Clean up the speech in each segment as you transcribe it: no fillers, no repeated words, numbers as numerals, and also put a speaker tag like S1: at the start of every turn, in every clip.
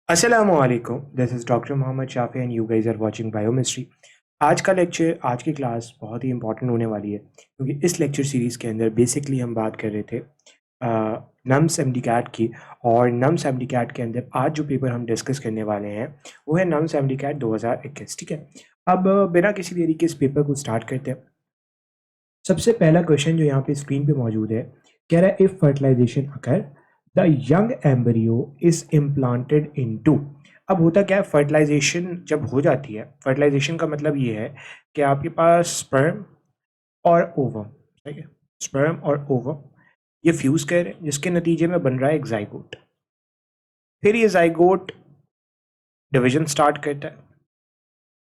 S1: Assalamualaikum. This is Dr. Mohammed Shafi and you guys are watching Biochemistry. आज का lecture, आज की class बहुत ही इंपॉर्टेंट होने वाली है क्योंकि इस लेक्चर सीरीज़ के अंदर बेसिकली हम बात कर रहे थे नम्स एमडीकैट की। और नम्स एमडीकैट के अंदर आज जो पेपर हम डिस्कस करने वाले हैं वो है नम्स एमडीकैट 2021। ठीक है, अब बिना किसी देरी के इस पेपर को स्टार्ट करते हैं। सबसे पहला क्वेश्चन जो यहाँ पे स्क्रीन पे मौजूद है, कह रहा है if fertilisation occur the young embryo is implanted into. अब होता क्या है, फर्टिलाइजेशन जब हो जाती है, फर्टिलाइजेशन का मतलब ये है कि आपके पास स्पर्म और ओवम, ठीक है, स्पर्म और ओवम ये फ्यूज कर रहे हैं जिसके नतीजे में बन रहा है एक जाइगोट। फिर ये जाइगोट डिवीजन स्टार्ट करता है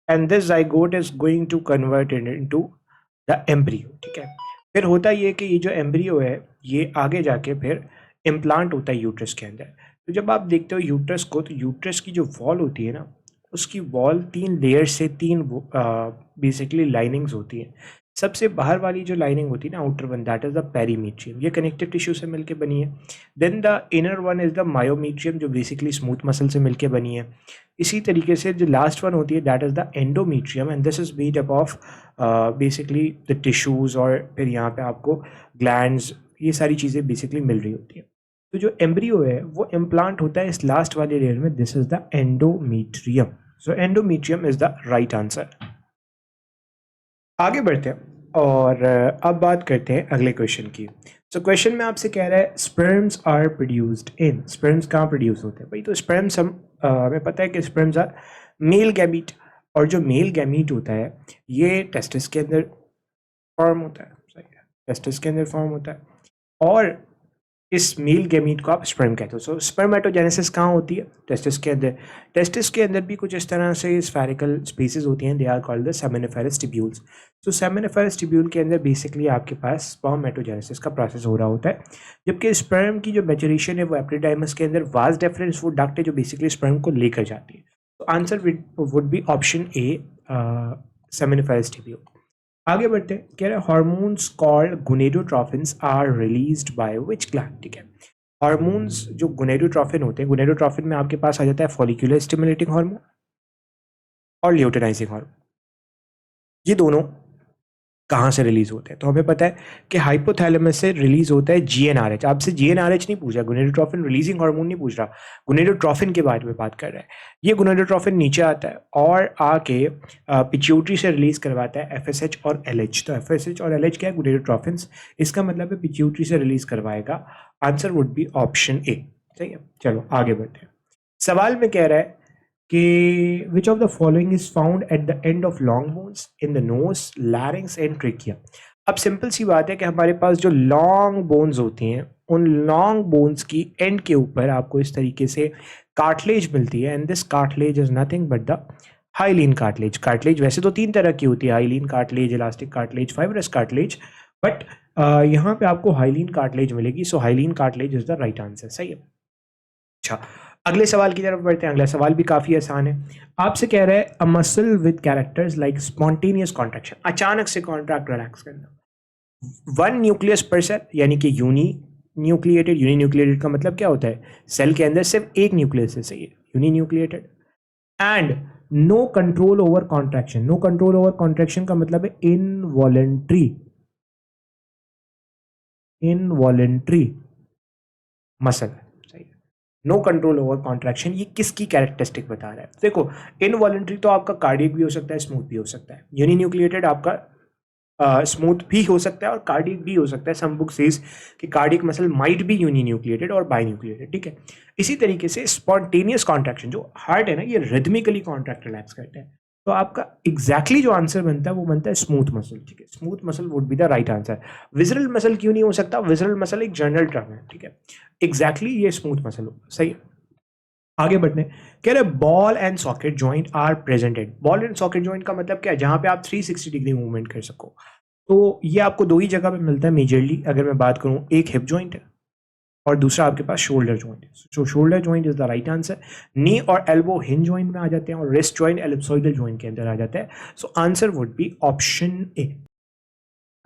S1: and this zygote is going to convert into the embryo. ठीक है, फिर होता ये कि ये जो एम्ब्रियो है ये आगे जाके फिर इम्प्लांट होता है यूट्रस के अंदर। तो जब आप देखते हो यूट्रस को, तो यूट्रस की जो वॉल होती है ना, उसकी वॉल 3 लेयर से 3 बेसिकली लाइनिंग्स होती हैं। सबसे बाहर वाली जो लाइनिंग होती है ना, outer one, that is the perimetrium, ये कनेक्टिव टिश्यू से मिलके बनी है। Then the inner one is the myometrium, जो बेसिकली स्मूथ मसल से मिलके बनी है। इसी तरीके से जो लास्ट वन होती है that is the endometrium and this is made up of basically the tissues, और फिर यहाँ पे आपको ग्लैंड्स, ये सारी चीज़ें बेसिकली मिल रही होती है। तो जो एम्ब्रियो है वो इम्प्लांट होता है इस लास्ट वाले लेयर में, this is the endometrium. So endometrium is the right answer. आगे बढ़ते हैं और अब बात करते हैं अगले क्वेश्चन की। सो क्वेश्चन में आपसे कह रहा है sperms are produced in, sperms कहाँ प्रोड्यूस होते हैं भाई? तो स्पर्म्स हमें पता है कि स्पर्म्स आर मेल गैमीट, और जो मेल गैमीट होता है ये टेस्टिस के अंदर फॉर्म होता है। सही है, टेस्टिस के अंदर फॉर्म होता है और इस मेल गैमीट को आप स्पर्म कहते हो। सो स्पर्मेटोजेनेसिस कहाँ होती है? टेस्टिस के अंदर। टेस्टिस के अंदर भी कुछ इस तरह से स्फेरिकल स्पेसेस होती हैं, they are called the seminiferous tubules. तो सेमिनिफेरस टिब्यूल के अंदर बेसिकली आपके पास स्पर्मेटोजेनेसिस का प्रोसेस हो रहा होता है, जबकि स्पर्म की जो मैच्योरेशन है वो एपिडिडाइमस के अंदर वास डेफरेंस वो डक्ट है जो बेसिकली स्पर्म को लेकर जाती है। तो answer would be option A, seminiferous tubule. आगे बढ़ते हैं, कह रहे हैं hormones called gonadotrophins are released by which gland. ठीक है, हार्मोन्स जो गोनेडोट्रोफिन होते हैं, गोनेडोट्रोफिन में आपके पास आ जाता है फॉलिकुलर स्टिमुलेटिंग हार्मोन और ल्यूटेनाइजिंग हार्मोन। ये दोनों कहाँ से रिलीज होते हैं? तो हमें पता है कि हाइपोथैलेमस से रिलीज होता है जीएनआरएच। आपसे जीएनआरएच नहीं पूछा, गोनेडोट्रोफिन रिलीजिंग हार्मोन नहीं पूछ रहा, गोनेडोट्रोफिन के बारे में बात कर रहा है। ये गोनेडोट्रोफिन नीचे आता है और आके पिट्यूटरी से रिलीज करवाता है एफएसएच और एलएच। तो एफएसएच और एलएच क्या है? गोनेडोट्रोफिन्स। इसका मतलब है पिट्यूटरी से रिलीज करवाएगा। Answer would be option A. सही है, चलो आगे बढ़ते हैं। सवाल में कह रहा है कि विच of the following is found at the end of long bones in the nose, लैरिंग्स and trachea. अब सिंपल सी बात है कि हमारे पास जो लॉन्ग बोन्स होती हैं, उन लॉन्ग बोन्स की एंड के ऊपर आपको इस तरीके से कार्टिलेज मिलती है and this cartilage is nothing but the hyaline cartilage. Cartilage वैसे तो 3 तरह की होती है, hyaline cartilage, elastic cartilage, fibrous cartilage, but यहाँ पे आपको हाइलीन कार्टिलेज मिलेगी। So hyaline cartilage is the right answer. सही है, अच्छा अगले सवाल की तरफ बढ़ते हैं। अगला सवाल भी काफी आसान है, आपसे कह रहा है a muscle with characters like spontaneous contraction, अचानक से कॉन्ट्रैक्ट रिलैक्स करना, वन न्यूक्लियस पर सेल यानी कि यूनी न्यूक्लिएटेड। यूनी न्यूक्लिएटेड का मतलब क्या होता है? सेल के अंदर सिर्फ एक न्यूक्लियस है। सही है, uninucleated. And no control over contraction, no control over contraction का मतलब है involuntary, involuntary muscle. No control over contraction, ये किसकी कैरेक्टरिस्टिक बता रहा है? देखो, इनवॉलेंट्री तो आपका कार्डियक भी हो सकता है, स्मूथ भी हो सकता है। यूनिन्यूक्लिएटेड आपका स्मूथ भी हो सकता है और कार्डियक भी हो सकता है। सम बुक सेज कि cardiac muscle might be uninucleated और बाइन्यूक्लिएटेड। ठीक है, इसी तरीके से स्पॉन्टेनियस कॉन्ट्रैक्शन, जो हार्ट है ना, ये रिदमिकली कॉन्ट्रैक्ट रिलैक्स करते हैं। तो आपका एग्जैक्टली जो आंसर बनता है वो बनता है स्मूथ मसल। ठीक है, smooth muscle would be the right answer. Visceral muscle क्यों नहीं हो सकता? विजरल मसल एक जनरल टर्म है। ठीक है, एग्जैक्टली ये स्मूथ मसल होगा। सही है, आगे बढ़ने, कह रहे ball and socket joint are presented. Ball and socket joint का मतलब क्या है? जहां पे आप 360 डिग्री मूवमेंट कर सको। तो ये आपको 2 ही जगह पे मिलता है मेजरली। अगर मैं बात करूं, एक हिप जॉइंट है और दूसरा आपके पास शोल्डर जॉइंट है। So shoulder joint is the right answer. Knee और एल्बो हिंज जॉइंट में आ जाते हैं और रिस्ट जॉइंट एलिप्सोइडल जॉइंट के अंदर आ जाता है। So answer would be option ए।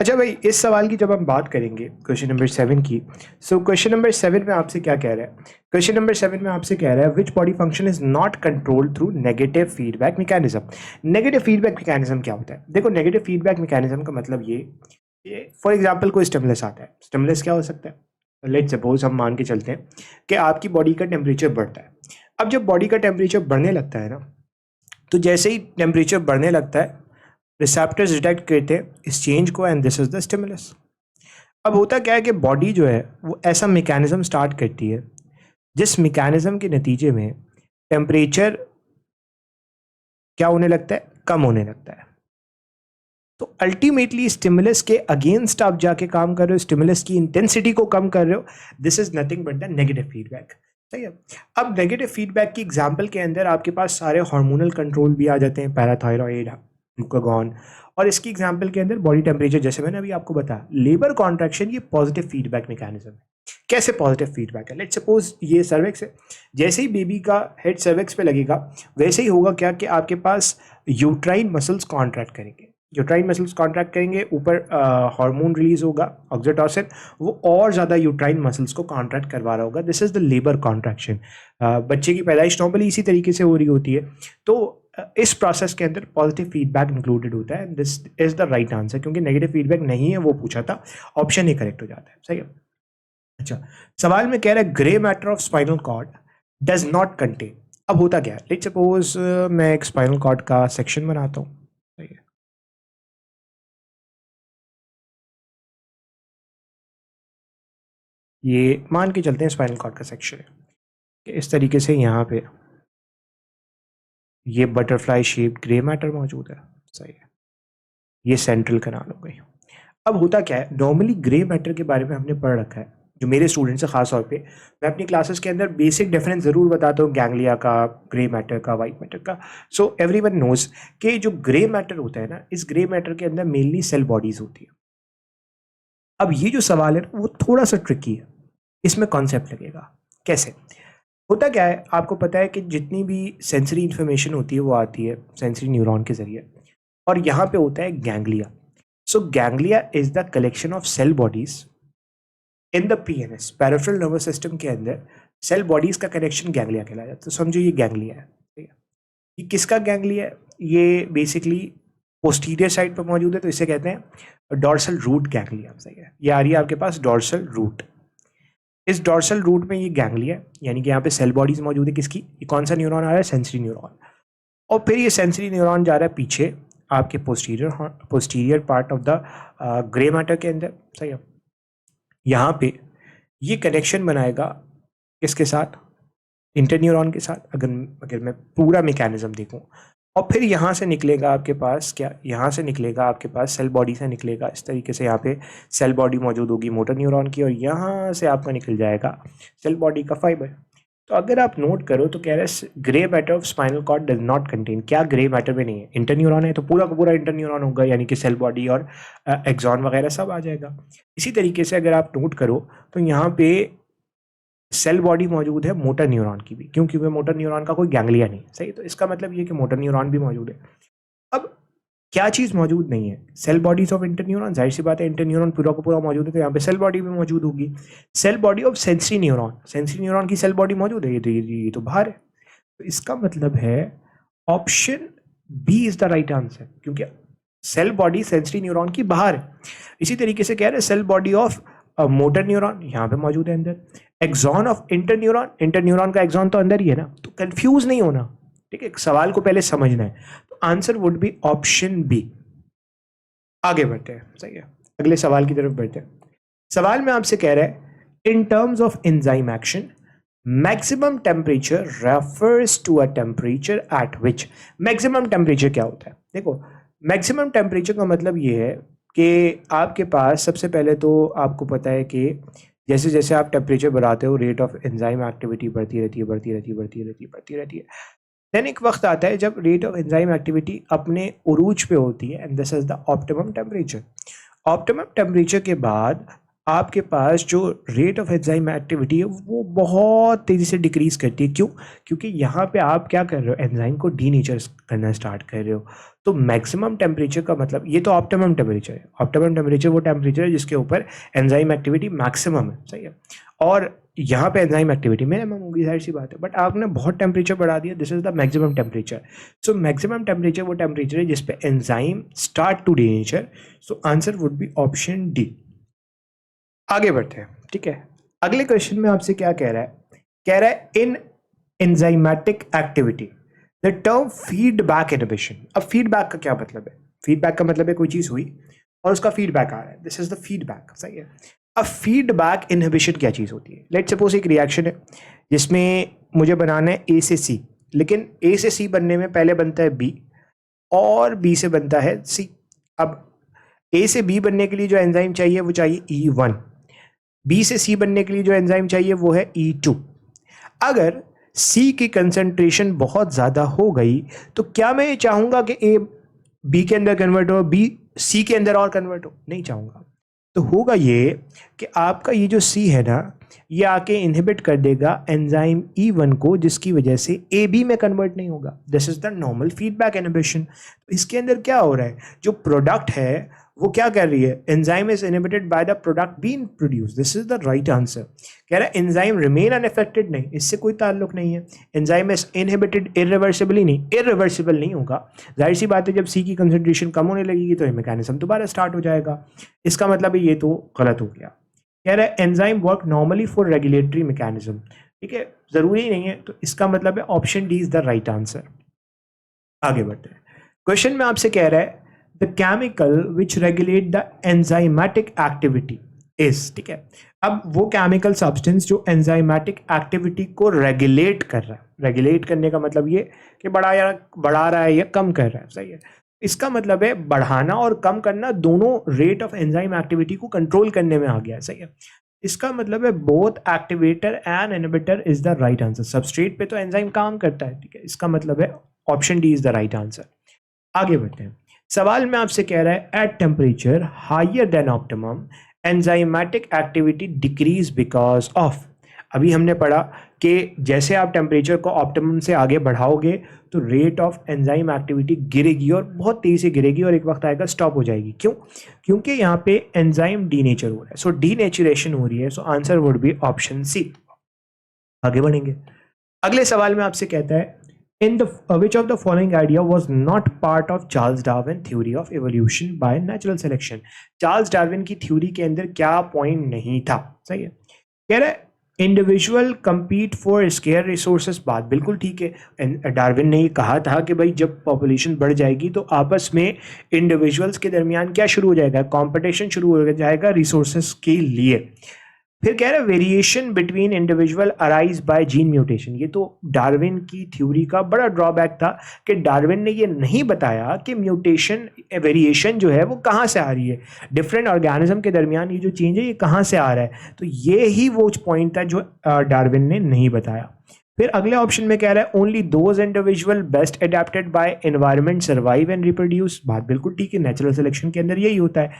S1: अच्छा भाई, इस सवाल की जब हम बात करेंगे क्वेश्चन नंबर 7 की, सो क्वेश्चन नंबर 7 में आपसे क्या कह रहा है? क्वेश्चन नंबर 7 में आपसे कह रहा है which body function is not controlled through negative feedback mechanism. Negative feedback mechanism क्या होता है? देखो, नेगेटिव फीडबैक मैकेनिज्म का मतलब ये फॉर एग्जांपल कोई स्टिमुलस आता है। स्टिमुलस क्या हो सकता है? लेट सपोज हम मान के चलते हैं कि आपकी बॉडी का टेम्परेचर बढ़ता है। अब जब बॉडी का टेम्परेचर बढ़ने लगता है ना, तो जैसे ही टेम्परेचर बढ़ने लगता है, रिसेप्टर्स डिटेक्ट करते हैं इस चेंज को, and this is the stimulus. अब होता क्या है कि बॉडी जो है वो ऐसा मैकेनिज्म स्टार्ट करती है जिस मैकेनिज्म के नतीजे में टेम्परेचर क्या होने लगता है? कम होने लगता है। तो अल्टीमेटली स्टिमुलस के अगेंस्ट आप जाके काम कर रहे हो, स्टिमुलस की इंटेंसिटी को कम कर रहे हो। This is nothing but the negative feedback. सही है। अब नेगेटिव फीडबैक की एग्जांपल के अंदर आपके पास सारे हार्मोनल कंट्रोल भी आ जाते हैं, पैराथायरॉइड, ग्लूकागॉन। और इसकी एग्जांपल के अंदर बॉडी टेम्परेचर, जैसे मैंने अभी आपको बताया, लेबर कॉन्ट्रैक्शन, ये पॉजिटिव फीडबैक मैकेनिज्म है। कैसे पॉजिटिव फीडबैक है? लेट्स सपोज ये सर्विक्स है, जैसे ही बेबी का हेड सर्विक्स पे लगेगा वैसे ही होगा क्या कि आपके पास यूट्राइन मसल्स कॉन्ट्रैक्ट करेंगे। यूट्राइन मसल्स कॉन्ट्रैक्ट करेंगे, ऊपर हार्मोन रिलीज होगा ऑक्सीटोसिन, वो और ज़्यादा यूट्राइन मसल्स को कॉन्ट्रैक्ट करवा रहा होगा। This is the labour contraction. बच्चे की पैदाइश नॉर्मली इसी तरीके से हो रही होती है। तो इस प्रोसेस के अंदर पॉजिटिव फीडबैक इंक्लूडेड होता है। This is the right answer, क्योंकि नेगेटिव फीडबैक नहीं है वो पूछा था, ऑप्शन ही करेक्ट हो जाता है। सही है। अच्छा, सवाल में कह रहा है grey matter of spinal cord does not contain. अब होता क्या है? लेट्स सपोज मैं एक स्पाइनल कॉर्ड का सेक्शन बनाता हूँ। सही है। ये मान के चलते हैं स्पाइनल कॉर्ड का सेक्शन है कि इस तरीके से यहाँ पे ये बटरफ्लाई शेप्ड ग्रे मैटर मौजूद है। सही है। ये सेंट्रल कनाल हो गई। अब होता क्या है, नॉर्मली ग्रे मैटर के बारे में हमने पढ़ रखा है, जो मेरे स्टूडेंट्स हैं खास तौर पे, मैं अपनी क्लासेस के अंदर बेसिक डिफरेंस ज़रूर बताता हूँ गैंग्लिया का, ग्रे मैटर का, वाइट मैटर का। सो एवरीवन नोज कि जो ग्रे मैटर होता है ना, इस ग्रे मैटर के अंदर मेनली सेल बॉडीज होती है। अब ये जो सवाल है वो थोड़ा सा ट्रिकी है, इसमें कॉन्सेप्ट लगेगा। कैसे? होता क्या है, आपको पता है कि जितनी भी सेंसरी इंफॉर्मेशन होती है वो आती है सेंसरी न्यूरॉन के जरिए, और यहाँ पे होता है ganglia. So ganglia is the collection of cell bodies in the PNS, peripheral nervous system के अंदर सेल बॉडीज का कनेक्शन गैंग्लिया कहलाया जाता है। तो समझो ये गैंग्लिया है। ठीक है। ये किसका गैंग्लिया है? ये बेसिकली पोस्टीरियर साइड पर मौजूद है, तो इसे कहते हैं डॉर्सल रूट गैंग्लिया। सही है। ये आ रही है आपके पास डॉर्सल रूट। इस डॉर्सल रूट में ये गैंग्लिया, यानी कि यहाँ पे सेल बॉडीज मौजूद है। किसकी? ये कौन सा न्यूरॉन आ रहा है? Sensory neuron. और फिर ये सेंसरी न्यूरॉन जा रहा है पीछे आपके posterior part of the grey matter के अंदर। सही है। यहाँ पे ये कनेक्शन बनाएगा किसके साथ? इंटरन्यूरॉन के साथ, अगर मैं पूरा मैकेनिज्म देखूं। और फिर यहाँ से निकलेगा आपके पास क्या? यहाँ से निकलेगा आपके पास सेल बॉडी से निकलेगा इस तरीके से, यहाँ पे सेल बॉडी मौजूद होगी मोटर न्यूरॉन की, और यहाँ से आपका निकल जाएगा सेल बॉडी का फाइबर। तो अगर आप नोट करो तो कह रहे हैं grey matter of spinal cord does not contain. क्या ग्रे मैटर में नहीं है? इंटरन्यूरॉन है, तो पूरा का पूरा इंटरन्यूरॉन होगा, यानी कि सेल बॉडी और एक्सॉन वगैरह सब आ जाएगा। इसी तरीके से अगर आप नोट करो तो यहाँ पे सेल बॉडी मौजूद है मोटर न्यूरॉन की भी, क्योंकि मोटर न्यूरॉन का कोई गैंग्लिया नहीं। सही। तो इसका मतलब ये कि मोटर न्यूरॉन भी मौजूद है। अब क्या चीज़ मौजूद नहीं है? Cell bodies of interneuron. जाहिर सी बात है, इंटरन्यूरॉन पूरा का पूरा मौजूद है, तो यहाँ पे सेल बॉडी भी मौजूद होगी। Cell body of sensory neuron. Sensory neuron की सेल बॉडी मौजूद है, ये तो बाहर है। तो इसका मतलब है option B is the right answer, क्योंकि सेल बॉडी सेंसरी न्यूरॉन की बाहर है। इसी तरीके से कह रहे हैं cell body of motor neuron यहाँ पे मौजूद है अंदर। एक्सॉन ऑफ इंटरन्यूरॉन, इंटरन्यूरॉन का एक्सॉन तो अंदर ही है ना, तो कंफ्यूज नहीं होना। ठीक है, सवाल को पहले समझना है। तो answer would be option B. आगे बढ़ते हैं। सही है, अगले सवाल की तरफ बढ़ते हैं। सवाल में आपसे कह रहा है in terms of enzyme action maximum temperature refers to a temperature at which. Maximum temperature क्या होता है? देखो, मैक्सिमम टेम्परेचर का मतलब ये है कि आपके पास सबसे पहले तो आपको पता है कि जैसे जैसे आप टेम्परेचर बढ़ाते हो रेट ऑफ एंजाइम एक्टिविटी बढ़ती रहती है, बढ़ती रहती है, बढ़ती रहती है, बढ़ती रहती है। देन एक वक्त आता है जब रेट ऑफ एंजाइम एक्टिविटी अपने उरूज पे होती है, and this is the optimum temperature. Optimum temperature के बाद आपके पास जो रेट ऑफ एंजाइम एक्टिविटी है वो बहुत तेज़ी से डिक्रीज करती है। क्यों? क्योंकि यहाँ पे आप क्या कर रहे हो, एंजाइम को डीनेचर करना स्टार्ट कर रहे हो। तो मैक्सिमम टेम्परेचर का मतलब, ये तो ऑप्टिमम टेम्परेचर है। ऑप्टिमम टेम्परेचर वो टेम्परेचर है जिसके ऊपर एंजाइम एक्टिविटी मैक्सिमम है, सही है। और यहाँ पे एंजाइम एक्टिविटी मिनिमम होगी, जाहिर सी बात है। बट आपने बहुत टेम्परेचर बढ़ा दिया, this is the maximum temperature. So maximum temperature वो टेम्परेचर है जिसपे enzyme start to denature. So answer would be option D. आगे बढ़ते हैं, ठीक है। अगले क्वेश्चन में आपसे क्या कह रहा है, कह रहा है in enzymatic activity the term feedback inhibition. अब फीडबैक का क्या मतलब है? फीडबैक का मतलब है कोई चीज हुई और उसका फीडबैक आ रहा है, दिस इज द फीडबैक, सही है। अब फीडबैक इनहिबिशन क्या चीज होती है? लेट्स सपोज एक रिएक्शन है जिसमें मुझे बनाना है ए से सी, लेकिन ए से सी बनने में पहले बनता है बी और बी से बनता है सी। अब ए से बी बनने के लिए जो एंजाइम चाहिए वो चाहिए E1, बी से सी बनने के लिए जो एंजाइम चाहिए वो है E2। अगर सी की कंसंट्रेशन बहुत ज़्यादा हो गई तो क्या मैं ये चाहूँगा कि ए बी के अंदर कन्वर्ट हो, बी सी के अंदर और कन्वर्ट हो? नहीं चाहूँगा। तो होगा ये कि आपका ये जो सी है ना, ये आके इनहिबिट कर देगा एंजाइम E1 को, जिसकी वजह से ए बी में कन्वर्ट नहीं होगा। This is the normal feedback inhibition. इसके अंदर क्या हो रहा है, जो प्रोडक्ट है वो क्या कर रही है, enzyme is inhibited by the product being produce. This is the right answer. कह रहा है एंजाइम रिमेन अनअफेक्टेड, नहीं, इससे कोई ताल्लुक नहीं है। एंजाइम इज इनहिबिटेड इरिवर्सिबली, नहीं, इरिवर्सिबल नहीं होगा। जाहिर सी बात है, जब सी की कंसंट्रेशन कम होने लगेगी तो ये मैकेनिज्म दोबारा स्टार्ट हो जाएगा। इसका मतलब ये तो गलत हो गया। कह रहा है enzyme work normally for regulatory mechanism, ठीक है, जरूरी नहीं है। तो इसका मतलब है option D is the right answer. आगे बढ़ते हैं। क्वेश्चन में आपसे कह रहा है the chemical which regulate the enzymatic activity is, ठीक है। अब वो केमिकल सब्सटेंस जो एंजाइमेटिक एक्टिविटी को रेगुलेट कर रहा है, रेगुलेट करने का मतलब ये कि बढ़ा रहा है या कम कर रहा है, सही है। इसका मतलब है बढ़ाना और कम करना दोनों रेट ऑफ एंजाइम एक्टिविटी को कंट्रोल करने में आ गया है, सही है। इसका मतलब है both activator and inhibitor is the right answer. Substrate पे तो एंजाइम काम करता है, ठीक है। इसका मतलब है option D is the right answer. आगे बढ़ते हैं। सवाल में आपसे कह रहा है at temperature higher than optimum enzymatic activity decrease because of. अभी हमने पढ़ा कि जैसे आप टेम्परेचर को ऑप्टिमम से आगे बढ़ाओगे तो रेट ऑफ एंजाइम एक्टिविटी गिरेगी और बहुत तेजी से गिरेगी और एक वक्त आएगा स्टॉप हो जाएगी। क्यों? क्योंकि यहाँ पे एंजाइम डीनेचर हो रहा है, सो डीनेचुरेशन हो रही है। So answer would be option C. आगे बढ़ेंगे। अगले सवाल में आपसे कहता है in the which of the following idea was not part of Charles Darwin theory of evolution by natural selection। Charles Darwin की थ्योरी के अंदर क्या पॉइंट नहीं था, सही है। कह रहा है individual compete for square resources, बात बिल्कुल ठीक है। डार्विन ने ये कहा था कि भाई जब पॉपुलेशन बढ़ जाएगी तो आपस में इंडिविजुअल्स के दरमियान क्या शुरू हो जाएगा, कंपटीशन शुरू हो जाएगा रिसोर्सेस के लिए। फिर कह रहा है variation between individual arise by gene mutation. ये तो डार्विन की थ्योरी का बड़ा ड्रॉबैक था कि डार्विन ने ये नहीं बताया कि म्यूटेशन वेरिएशन जो है वो कहाँ से आ रही है, डिफरेंट ऑर्गेनिज्म के दरमियान ये जो चेंज है ये कहाँ से आ रहा है। तो ये ही वो पॉइंट था जो डार्विन ने नहीं बताया। फिर अगले ऑप्शन में कह रहा है only those individual best adapted by environment survive and reproduce, बात बिल्कुल ठीक है। नेचुरल सिलेक्शन के अंदर यही होता है।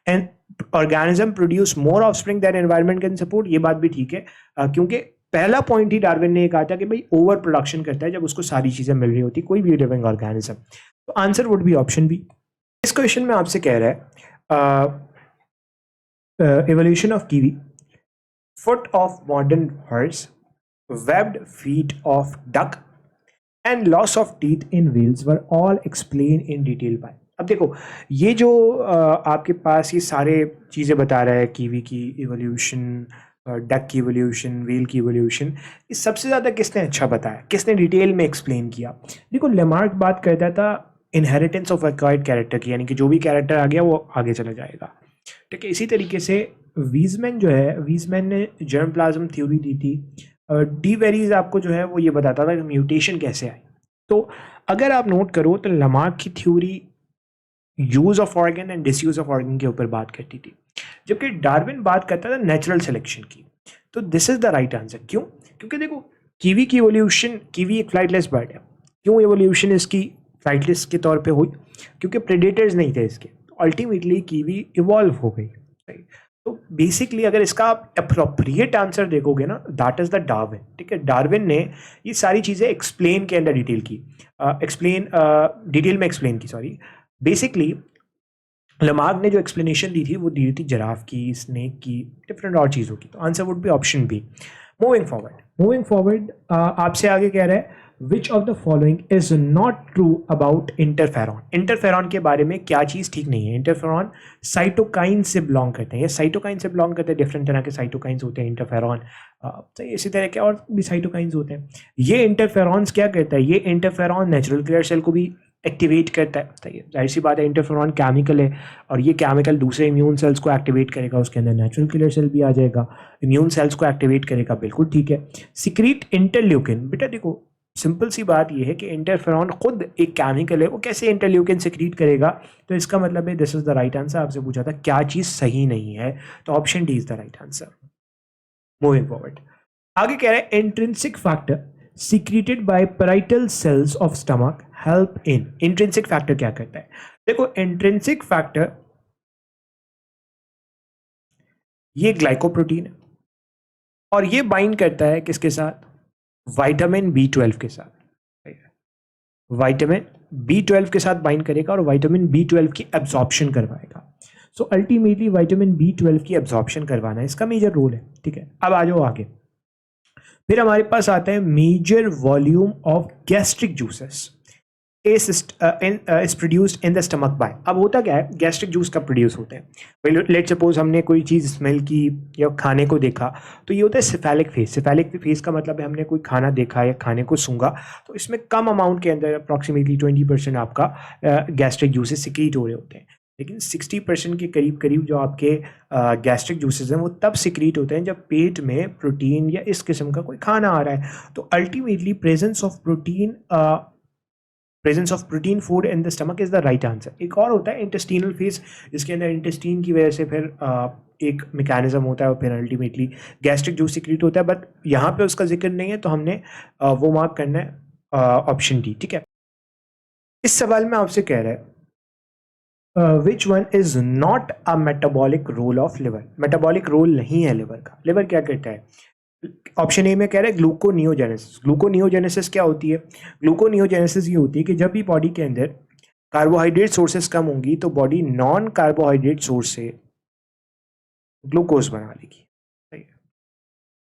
S1: And organism produce more offspring that environment can support, ये बात भी ठीक है। क्योंकि पहला पॉइंट ही डार्विन ने कहा था कि भाई ओवर प्रोडक्शन करता है जब उसको सारी चीजें मिल रही होती, कोई भी लिविंग ऑर्गेनिज्म। तो answer would be option B. इस क्वेश्चन में आपसे कह रहा है evolution of kiwi, foot of modern horse, webbed feet of duck and loss of teeth in whales were all explained in detail by। अब देखो ये जो आपके पास ये सारे चीज़ें बता रहा है, कीवी की इवोल्यूशन, डक की इवोल्यूशन, व्हेल की इवोल्यूशन, ये सबसे ज़्यादा किसने अच्छा बताया, किसने डिटेल में एक्सप्लेन किया? देखो लेमार्क बात करता था इनहेरिटेंस ऑफ एक्वायर्ड कैरेक्टर की, यानी कि जो भी कैरेक्टर आ गया वो आगे चला जाएगा, ठीक है। इसी तरीके से वीजमैन जो है, वीजमैन ने जर्म प्लाज्म थ्योरी दी थी। डी वेरीज आपको जो है वो ये बताता था कि म्यूटेशन कैसे आई। तो अगर आप नोट करो तो लमार्क की theory use of organ and disuse of organ के ऊपर बात करती थी, जबकि डार्विन बात करता था नेचुरल सिलेक्शन की। तो this is the right answer. क्यों? क्योंकि देखो कीवी की इवोल्यूशन, कीवी एक फ्लाइटलेस बर्ड है, क्यों इवोल्यूशन इसकी फ्लाइटलेस के तौर पे हुई? क्योंकि प्रेडेटर्स नहीं थे इसके, अल्टीमेटली कीवी इवॉल्व हो गई। तो बेसिकली अगर इसका आप अप्रोप्रिएट आंसर देखोगे ना, दैट इज द डार्विन। ठीक है, डार्विन ने ये सारी चीजें एक्सप्लेन के अंदर डिटेल की, डिटेल में एक्सप्लेन की, सॉरी। बेसिकली लमार्क ने जो एक्सप्लेनेशन दी थी वो दी थी जिराफ की, स्नेक की, डिफरेंट और चीज़ों की। तो answer would be option B. Moving forward आपसे आगे कह रहा है which of the following is not true about interferon. Interferon के बारे में क्या चीज़ ठीक नहीं है? इंटरफेरॉन साइटोकाइन से बिलोंग करते हैं, ये साइटोकाइन से बिलोंग करते हैं। डिफरेंट तरह के साइटोकाइंस होते हैं इंटरफेरॉन, तो इसी तरह के और भी साइटोकाइंस होते हैं। ये इंटरफेरॉन्स क्या करता है? ये इंटरफेरॉन नेचुरल किलर सेल को भी एक्टिवेट करता है। सही है, जाहिर सी बात है, इंटरफेरॉन केमिकल है और ये केमिकल दूसरे इम्यून सेल्स को एक्टिवेट करेगा, उसके अंदर नेचुरल किलर सेल भी आ जाएगा, इम्यून सेल्स को एक्टिवेट करेगा, बिल्कुल ठीक है। सिक्रीट इंटरल्यूकिन, बेटा देखो सिंपल सी बात ये है कि इंटरफेरॉन खुद एक केमिकल है, वो कैसे इंटरल्यूकिन सिक्रीट करेगा? तो इसका मतलब है this is the right answer. आपसे पूछा था क्या चीज सही नहीं है, तो option D is the right answer. Moving forward, आगे कह रहे हैं intrinsic factor secreted by parietal cells of stomach help in। Intrinsic factor क्या करता है? देखो इंट्रिंसिक फैक्टर ये ग्लाइकोप्रोटीन है और ये बाइंड करता है किसके साथ? विटामिन B12 के साथ। विटामिन B12 के साथ बाइंड करेगा और विटामिन B12 की एब्जॉर्प्शन करवाएगा। सो अल्टीमेटली विटामिन B12 की एब्जॉर्प्शन करवाना इसका मेजर रोल है। ठीक है, अब आ जाओ आगे। फिर हमारे पास आता है major volume of gastric juices is produced in the stomach by. अब होता क्या है, गैस्ट्रिक जूस कब प्रोड्यूस होते हैं? लेट सपोज हमने कोई चीज़ स्मेल की या खाने को देखा, तो ये होता है सिफेलिक फेज। सिफेलिक फेज का मतलब है हमने कोई खाना देखा या खाने को सूंघा, तो इसमें कम अमाउंट के अंदर अप्रॉक्सीमेटली 20% आपका गैस्ट्रिक जूसेस सिक्रीट हो रहे होते हैं। लेकिन 60% के करीब करीब जो आपके गैस्ट्रिक जूसेस हैं वो तब सिक्रीट होते हैं जब पेट में प्रोटीन या इस किस्म का कोई खाना आ रहा है। तो ultimately presence of protein food in the stomach is the right answer. एक और होता है इंटेस्टिनल फेज, जिसके अंदर इंटेस्टीन की वजह से फिर एक मैकेनिज्म होता है और फिर अल्टीमेटली गैस्ट्रिक जूस सिक्रीट होता है, बट यहाँ पे उसका जिक्र नहीं है, तो हमने वो मार्क करना है ऑप्शन डी। ठीक है, इस सवाल में आपसे कह रहा है which one is not a metabolic role of liver. Metabolic role नहीं है लिवर का। लिवर क्या करता है? ऑप्शन ए में कह रहा है ग्लूकोनियोजेनेसिस। ग्लूकोनियोजेनेसिस क्या होती है? ग्लूकोनियोजेनेसिस ये होती है कि जब भी बॉडी के अंदर कार्बोहाइड्रेट सोर्सेस कम होंगी तो बॉडी नॉन कार्बोहाइड्रेट सोर्स से ग्लूकोज बना लेगी। सही है,